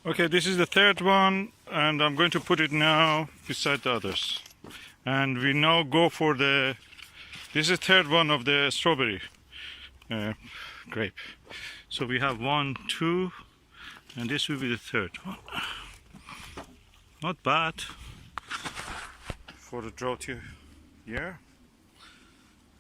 Okay, this is the third one, and I'm going to put it now beside the others. And we now go for this is the third one of the strawberry grape. So we have 1, 2, and this will be the third one. Not bad for the drought year.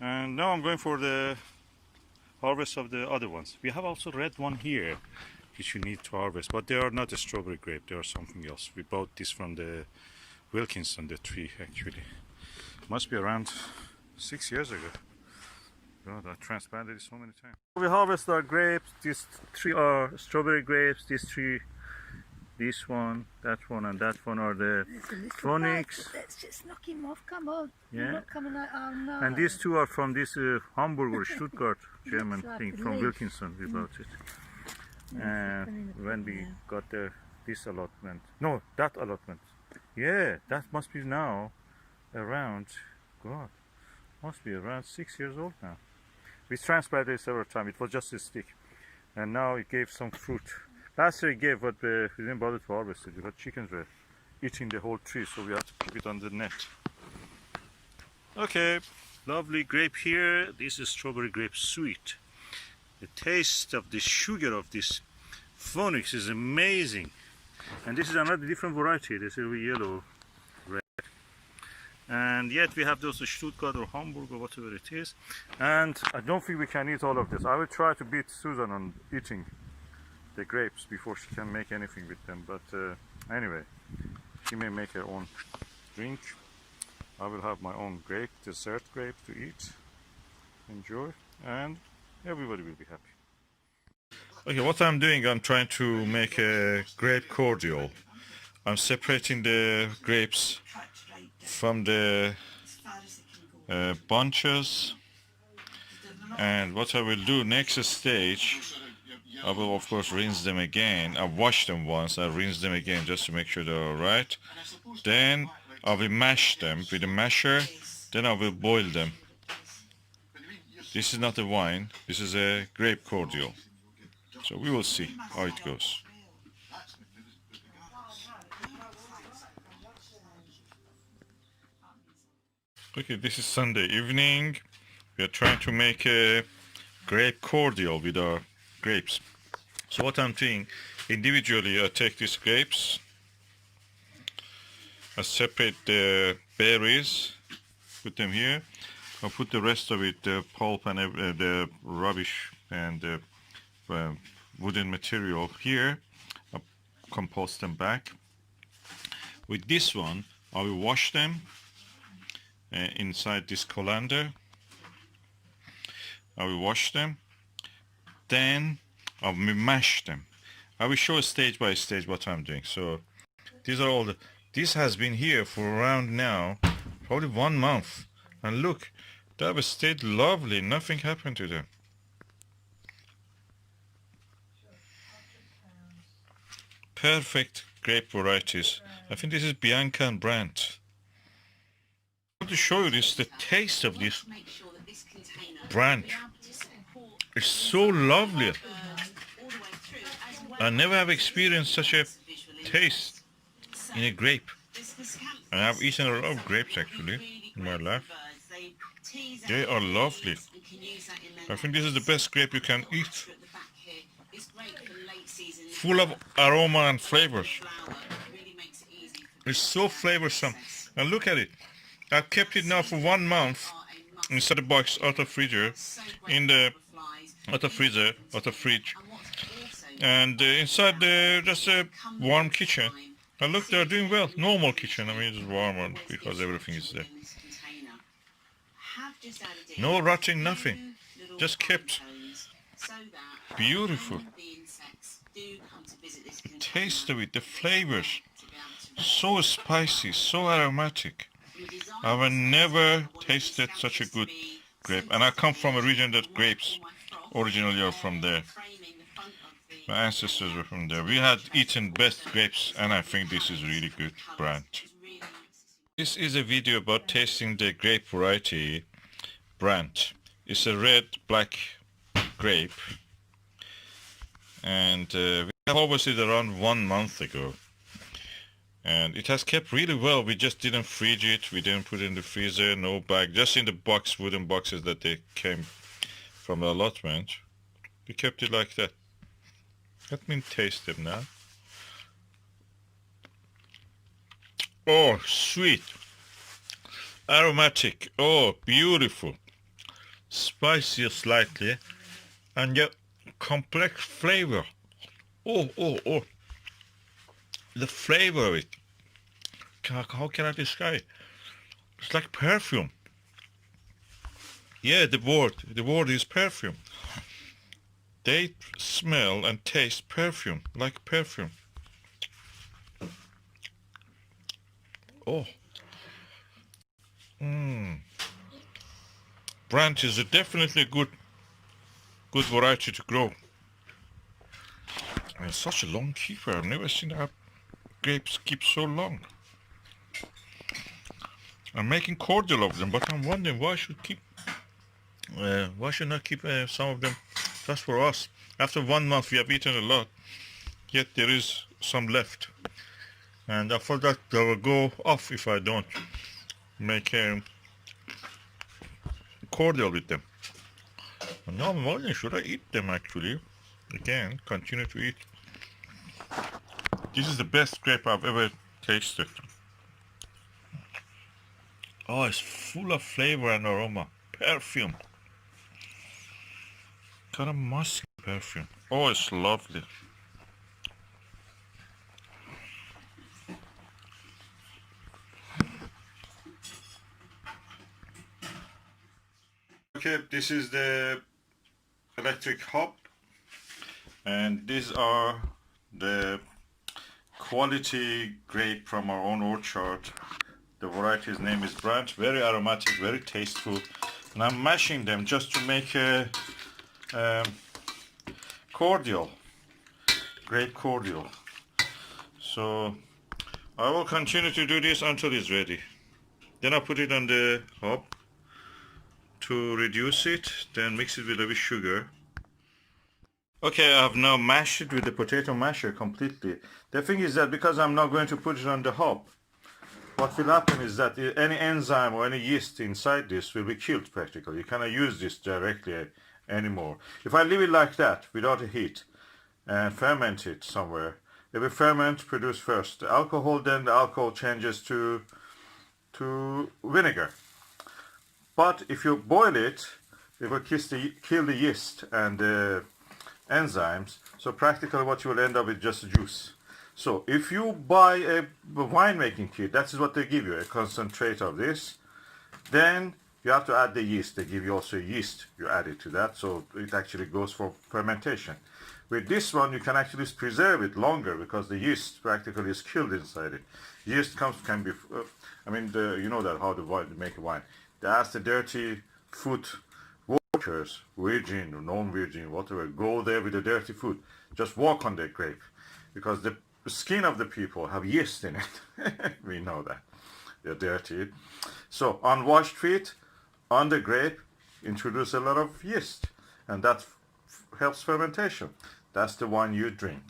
And now I'm going for the harvest of the other ones. We have also red one here, which you need to harvest, but they are not a strawberry grape, they are something else. We bought this from the Wilkinson, the tree actually. Must be around 6 years ago. God, I transplanted it so many times. We harvest our grapes. These 3 are strawberry grapes. These 3, this one, and that one are the phonics. Let's just knock him off. Come on. Yeah. You're not coming out. Oh no. And these 2 are from this Hamburg or Stuttgart German thing from Wilkinson. We bought it. And when we got this allotment, no, that allotment. Yeah, that must be now around, God, must be around 6 years old now. We transplanted it several times. It was just a stick, and now it gave some fruit. Last year it gave, but we didn't bother to harvest it because chickens were eating the whole tree, so we had to keep it on the net. Okay, lovely grape here. This is strawberry grape sweet. The taste of the sugar of this phonics is amazing. And this is another different variety. This is yellow, red. And yet we have those Stuttgart or Hamburg or whatever it is. And I don't think we can eat all of this. I will try to beat Susan on eating the grapes before she can make anything with them. But anyway, she may make her own drink. I will have my own grape, dessert grape to eat, enjoy, and everybody will be happy. Okay, what I'm doing, I'm trying to make a grape cordial. I'm separating the grapes from the bunches, and what I will do next stage, I will of course rinse them again. I've washed them once, I rinse them again just to make sure they're alright. Then I will mash them with a masher, then I will boil them. This is not a wine, this is a grape cordial. So we will see how it goes. Okay, this is Sunday evening. We are trying to make a grape cordial with our grapes. So what I'm doing, individually I take these grapes, I separate the berries, put them here. I put the rest of it, the pulp and the rubbish and the wooden material here. I compost them back. With this one, I will wash them inside this colander. I will wash them. Then I will mash them. I will show stage by stage what I'm doing. So these are all the. This has been here for around now, probably 1 month. And look, they have stayed lovely. Nothing happened to them. Perfect grape varieties. I think this is Bianca and Brandt. I want to show you this, the taste of this Brandt. It's so lovely. I never have experienced such a taste in a grape. And I've eaten a lot of grapes actually in my life. They are lovely. I think this is the best grape you can eat. Full of aroma and flavors. It's so flavorsome. And look at it. I've kept it now for 1 month inside the box, out of freezer, in the out of fridge, and inside just a warm kitchen. And look, they're doing well. Normal kitchen. I mean, it's warmer because everything is there. No rotting, nothing. Just kept beautiful. Taste of it, the flavors, so spicy, so aromatic. I've never tasted such a good grape, and I come from a region that grapes originally are from there. My ancestors were from there. We had eaten best grapes, and I think this is really good brand. This is a video about tasting the grape variety Brandt. It's a red black grape, and I harvested around 1 month ago. And it has kept really well. We just didn't fridge it. We didn't put it in the freezer, no bag. Just in the box, wooden boxes that they came from the allotment. We kept it like that. Let me taste them now. Oh, sweet. Aromatic. Oh, beautiful. Spicy slightly. And yet complex flavor. Oh, oh, oh. The flavor of it. How can I describe it? It's like perfume. Yeah, the word is perfume. They smell and taste perfume, like perfume. Oh. Branch is definitely a good variety to grow. And it's such a long keeper. I've never seen our grapes keep so long. I'm making cordial of them, but I'm wondering why should not keep some of them just for us? After 1 month, we have eaten a lot, yet there is some left, and I thought that they will go off if I don't make cordial with them. And now I'm wondering, should I eat them actually? Again, continue to eat. This is the best grape I've ever tasted. Oh, it's full of flavor and aroma. Perfume. Kind of musky perfume. Oh, it's lovely. Okay, this is the electric hob. And these are the quality grape from our own orchard. The variety's name is Branch. Very aromatic, very tasteful. And I'm mashing them just to make a cordial, grape cordial. So I will continue to do this until it's ready. Then I'll put it on the hob to reduce it, then mix it with a bit sugar. Okay, I have now mashed it with the potato masher completely. The thing is that because I'm not going to put it on the hob, what will happen is that any enzyme or any yeast inside this will be killed practically. You cannot use this directly anymore. If I leave it like that without a heat and ferment it somewhere, it will ferment, produce first the alcohol, then the alcohol changes to vinegar. But if you boil it, it will kill the yeast and the enzymes. So practically what you will end up with just juice. So if you buy a winemaking kit, that's what they give you, a concentrate of this. Then you have to add the yeast. They give you also yeast. You add it to that, so it actually goes for fermentation. With this one, you can actually preserve it longer because the yeast practically is killed inside it. Yeast can be, you know that how to make a wine. They ask the dirty food workers, virgin or non-virgin, whatever, go there with the dirty food. Just walk on the grape because the skin of the people have yeast in it. We know that. They're dirty. So unwashed feet on the grape introduce a lot of yeast, and that helps fermentation. That's the wine you drink.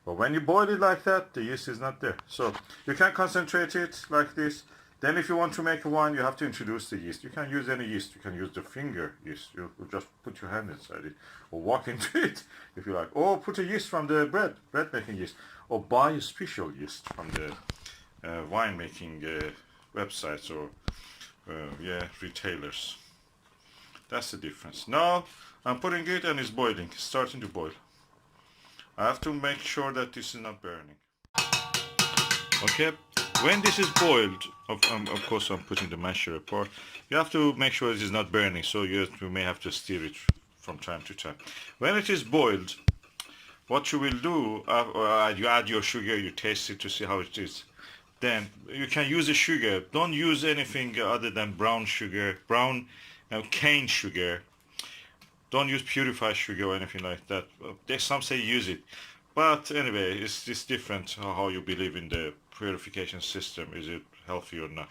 But when you boil it like that, the yeast is not there. So you can concentrate it like this. Then if you want to make a wine, you have to introduce the yeast. You can use any yeast. You can use the finger yeast. You just put your hand inside it or walk into it if you like. Or put a yeast from the bread making yeast. Or buy a special yeast from the wine making websites or retailers. That's the difference. Now I'm putting it and it's boiling. It's starting to boil. I have to make sure that this is not burning. Okay. When this is boiled, of course I'm putting the masher apart, you have to make sure it is not burning, so you may have to stir it from time to time. When it is boiled, what you will do, you add your sugar, you taste it to see how it is. Then you can use the sugar. Don't use anything other than brown sugar, cane sugar. Don't use purified sugar or anything like that. Some say use it. But anyway, it's different how you believe in the purification system. Is it healthy or not?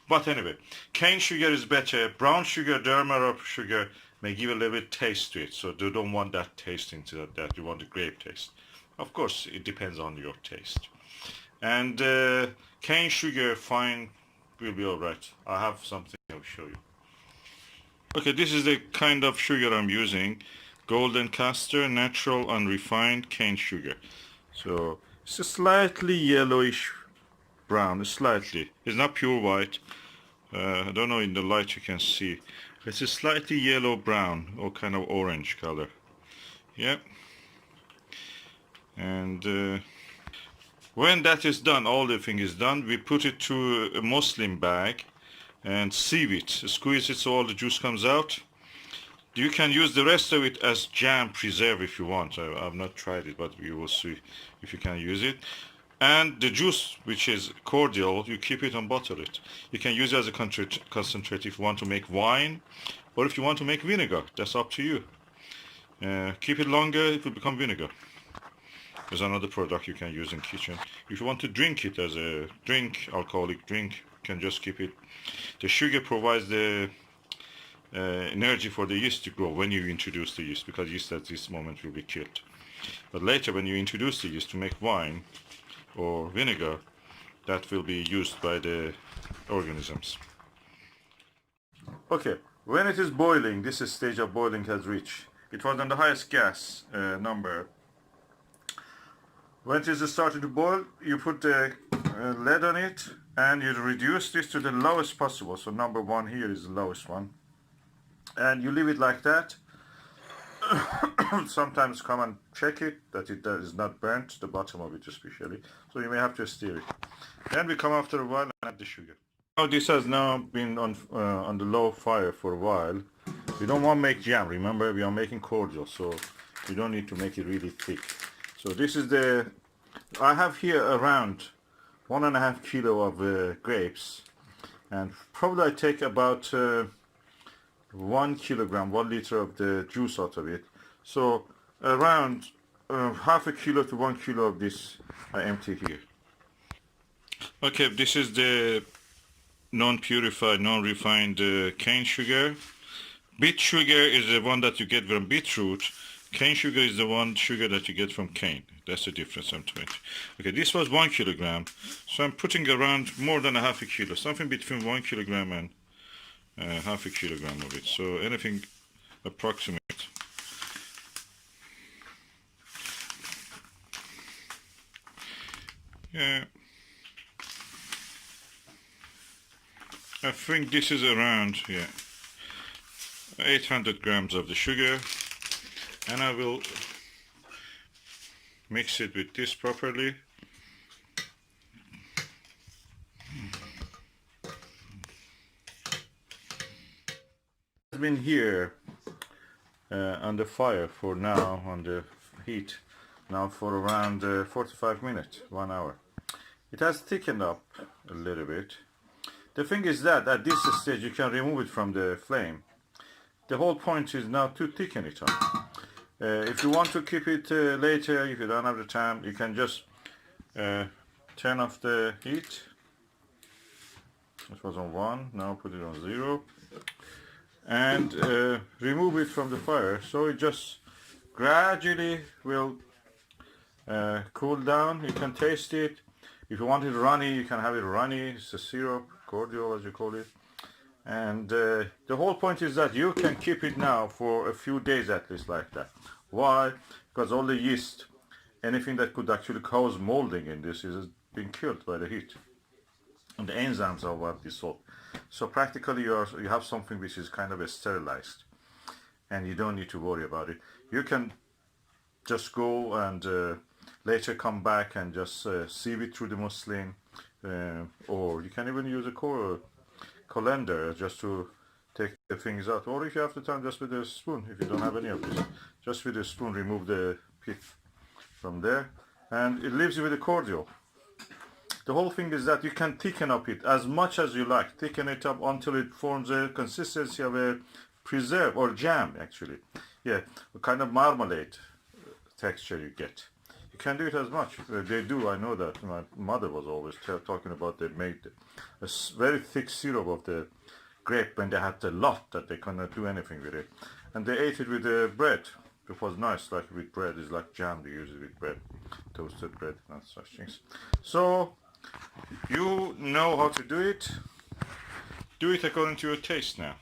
But anyway, cane sugar is better. Brown sugar, demerara sugar may give a little bit taste to it. So you don't want that taste into that. You want the grape taste. Of course, it depends on your taste. And cane sugar fine will be all right. I have something I'll show you. Okay, this is the kind of sugar I'm using. Golden castor, natural unrefined cane sugar. So it's a slightly yellowish brown, slightly. It's not pure white. I don't know in the light you can see. It's a slightly yellow brown or kind of orange color. Yeah. And when that is done, all the thing is done, we put it to a muslin bag and sieve it, squeeze it so all the juice comes out. You can use the rest of it as jam preserve if you want. I've not tried it, but you will see if you can use it. And the juice, which is cordial, you keep it and bottle it. You can use it as a concentrate if you want to make wine, or if you want to make vinegar. That's up to you. Keep it longer, it will become vinegar. There's another product you can use in kitchen. If you want to drink it as a drink, alcoholic drink, you can just keep it. The sugar provides the energy for the yeast to grow when you introduce the yeast, because yeast at this moment will be killed. But later when you introduce the yeast to make wine or vinegar, that will be used by the organisms. Okay, when it is boiling, this stage of boiling has reached. It was on the highest gas number. When it is starting to boil, you put the lid on it and you reduce this to the lowest possible. So number 1 here is the lowest one. And you leave it like that. Sometimes come and check it, that it is not burnt, the bottom of it especially. So you may have to stir it. Then we come after a while and add the sugar. Now this has now been on the low fire for a while. We don't want to make jam. Remember, we are making cordial, so we don't need to make it really thick. So this is I have here around 1.5 kilo of grapes, and probably I take about 1 kilogram, 1 liter of the juice out of it. So around half a kilo to 1 kilo of this I empty here. Okay, this is the non-purified, non-refined cane sugar. Beet sugar is the one that you get from beetroot. Cane sugar is the one sugar that you get from cane. That's the difference I'm trying to. Okay, this was 1 kilogram. So I'm putting around more than a half a kilo, something between 1 kilogram and half a kilogram of it. So anything approximate. Yeah. I think this is around, 800 grams of the sugar. And I will mix it with this properly. It's been here on the fire for now, on the heat, now for around 45 minutes, 1 hour. It has thickened up a little bit. The thing is that at this stage you can remove it from the flame. The whole point is now to thicken it up. If you want to keep it later, if you don't have the time, you can just turn off the heat. It was on 1, now put it on 0. And remove it from the fire. So it just gradually will cool down. You can taste it. If you want it runny, you can have it runny. It's a syrup, cordial as you call it. And the whole point is that you can keep it now for a few days at least like that. Why? Because all the yeast, anything that could actually cause molding in this is being killed by the heat. And the enzymes are what dissolve. So practically you have something which is kind of sterilized. And you don't need to worry about it. You can just go and later come back and just sieve it through the muslin. Or you can even use a colander just to take the things out, or if you have the time, just with a spoon. If you don't have any of this, just with a spoon remove the pith from there, and it leaves you with a cordial. The whole thing is that you can thicken up it as much as you like, thicken it up until it forms a consistency of a preserve or jam actually. Yeah, a kind of marmalade texture you get. You can do it as much. They do, I know that. My mother was always talking about they made a very thick syrup of the grape when they had a lot that they cannot do anything with it. And they ate it with the bread. It was nice, like with bread. It's like jam they use it with bread, toasted bread and such things. So you know how to do it. Do it according to your taste now.